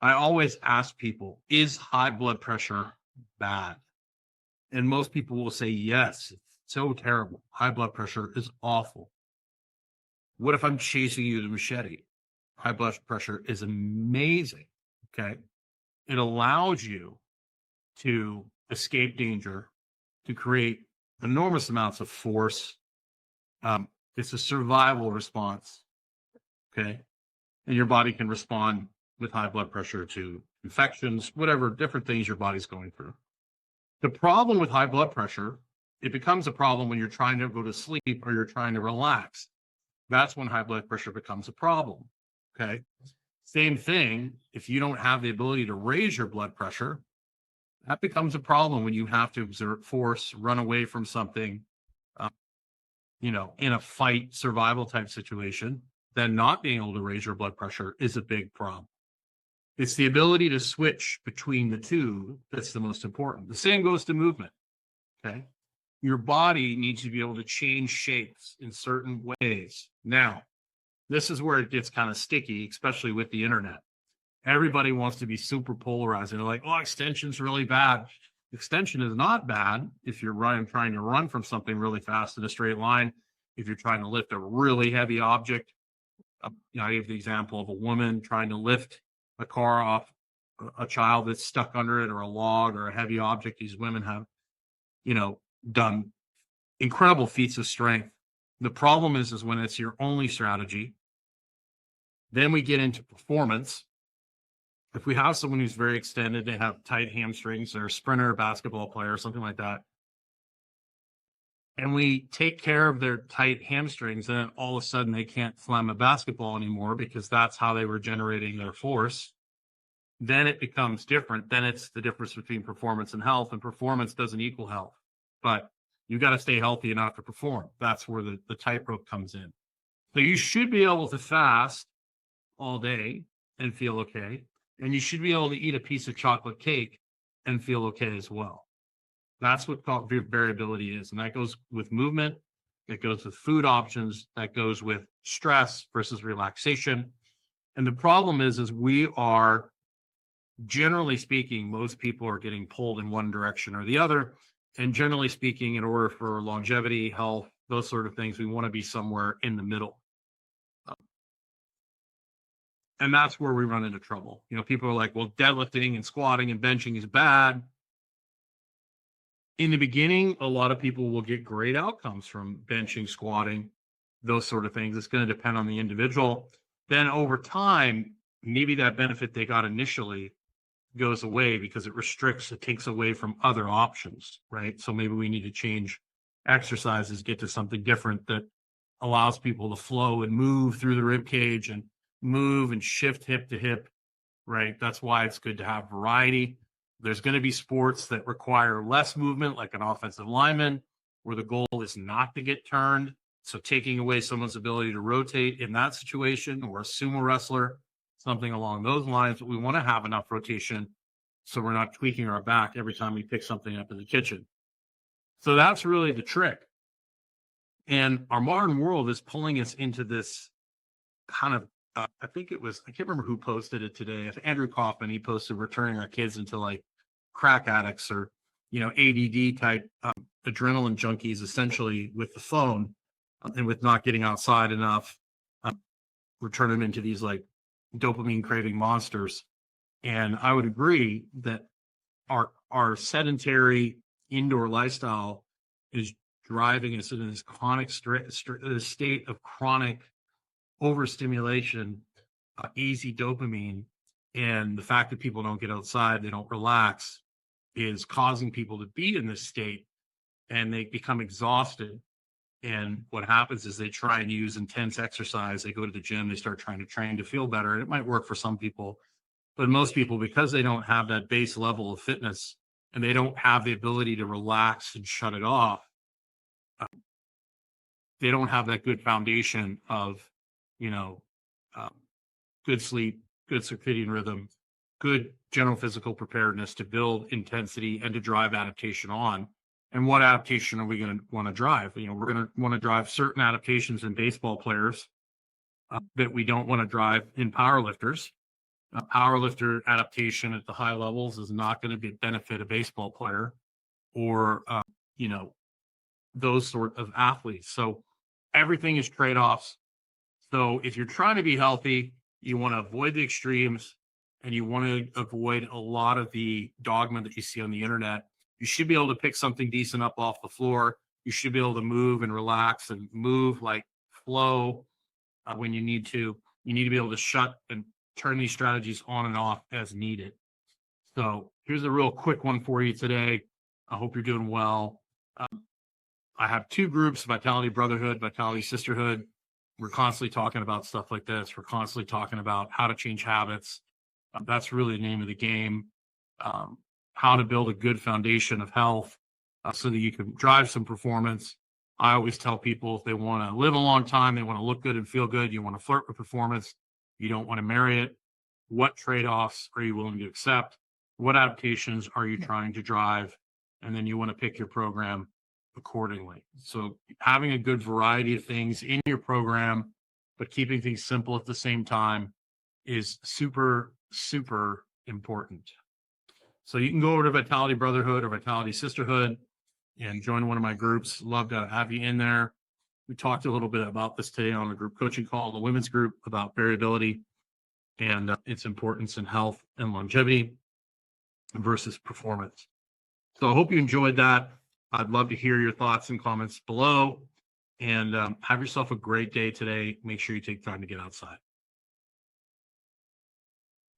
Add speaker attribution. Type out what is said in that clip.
Speaker 1: I always ask people, is high blood pressure bad? And most people will say, yes, it's so terrible. High blood pressure is awful. What if I'm chasing you with a machete? High blood pressure is amazing. Okay. It allows you to escape danger, to create enormous amounts of force. It's a survival response. Okay. And your body can respond with high blood pressure to infections, whatever different things your body's going through. The problem with high blood pressure, it becomes a problem when you're trying to go to sleep or you're trying to relax. That's when high blood pressure becomes a problem. Okay. Same thing, if you don't have the ability to raise your blood pressure, that becomes a problem when you have to exert force, run away from something, uh, in a fight survival type situation. Then not being able to raise your blood pressure is a big problem. It's the ability to switch between the two that's the most important. The same goes to movement. Okay. Your body needs to be able to change shapes in certain ways. Now, this is where it gets kind of sticky, especially with the internet. Everybody wants to be super polarized. They're like, oh, extension's really bad. Extension is not bad if you're trying to run from something really fast in a straight line. If you're trying to lift a really heavy object, I gave the example of a woman trying to lift a car off a child that's stuck under it, or a log or a heavy object. These women have, done incredible feats of strength. The problem is when it's your only strategy, then we get into performance. If we have someone who's very extended, they have tight hamstrings, or a sprinter, basketball player, something like that, and we take care of their tight hamstrings, then all of a sudden they can't slam a basketball anymore because that's how they were generating their force. Then it becomes different. Then it's the difference between performance and health, and performance doesn't equal health. But you got to stay healthy enough to perform. That's where the tightrope comes in. So you should be able to fast all day and feel okay. And you should be able to eat a piece of chocolate cake and feel okay as well. That's what variability is. And that goes with movement. It goes with food options. That goes with stress versus relaxation. And the problem is we are, generally speaking, most people are getting pulled in one direction or the other. And generally speaking, in order for longevity, health, those sort of things, we want to be somewhere in the middle. And that's where we run into trouble. People are like, well, deadlifting and squatting and benching is bad. In the beginning, a lot of people will get great outcomes from benching, squatting, those sort of things. It's going to depend on the individual. Then over time, maybe that benefit they got initially goes away because it takes away from other options, right? So maybe we need to change exercises, get to something different that allows people to flow and move through the rib cage and move and shift hip to hip, right? That's why it's good to have variety. There's going to be sports that require less movement, like an offensive lineman, where the goal is not to get turned. So taking away someone's ability to rotate in that situation, or a sumo wrestler, something along those lines. But we want to have enough rotation so we're not tweaking our back every time we pick something up in the kitchen. So that's really the trick. And our modern world is pulling us into this kind of, I can't remember who posted it today. Andrew Kaufman, he posted, we're turning our kids into like crack addicts, or, ADD type adrenaline junkies, essentially, with the phone and with not getting outside enough. We're turning them into these like dopamine craving monsters. And I would agree that our sedentary indoor lifestyle is driving us into this chronic state of chronic overstimulation, easy dopamine. And the fact that people don't get outside, they don't relax, is causing people to be in this state, and they become exhausted. And what happens is they try and use intense exercise. They go to the gym, they start trying to train to feel better. And it might work for some people, but most people, because they don't have that base level of fitness and they don't have the ability to relax and shut it off, they don't have that good foundation of, good sleep, good circadian rhythm, good general physical preparedness to build intensity and to drive adaptation on. And what adaptation are we going to want to drive? We're going to want to drive certain adaptations in baseball players that we don't want to drive in power lifters. A power lifter adaptation at the high levels is not going to benefit a baseball player or, you know, those sort of athletes. So everything is trade-offs. So if you're trying to be healthy, you want to avoid the extremes and you want to avoid a lot of the dogma that you see on the internet. You should be able to pick something decent up off the floor. You should be able to move and relax and move like flow when you need to. You need to be able to shut and turn these strategies on and off as needed. So here's a real quick one for you today. I hope you're doing well. I have two groups, Vitality Brotherhood, Vitality Sisterhood. We're constantly talking about stuff like this. We're constantly talking about how to change habits. That's really the name of the game. How to build a good foundation of health so that you can drive some performance. I always tell people if they want to live a long time, they want to look good and feel good, you want to flirt with performance, you don't want to marry it. What trade-offs are you willing to accept? What adaptations are you trying to drive? And then you want to pick your program accordingly. So having a good variety of things in your program, but keeping things simple at the same time is super, super important. So you can go over to Vitality Brotherhood or Vitality Sisterhood and join one of my groups. Love to have you in there. We talked a little bit about this today on a group coaching call, the women's group, about variability and its importance in health and longevity versus performance. So I hope you enjoyed that. I'd love to hear your thoughts and comments below. And have yourself a great day today. Make sure you take time to get outside.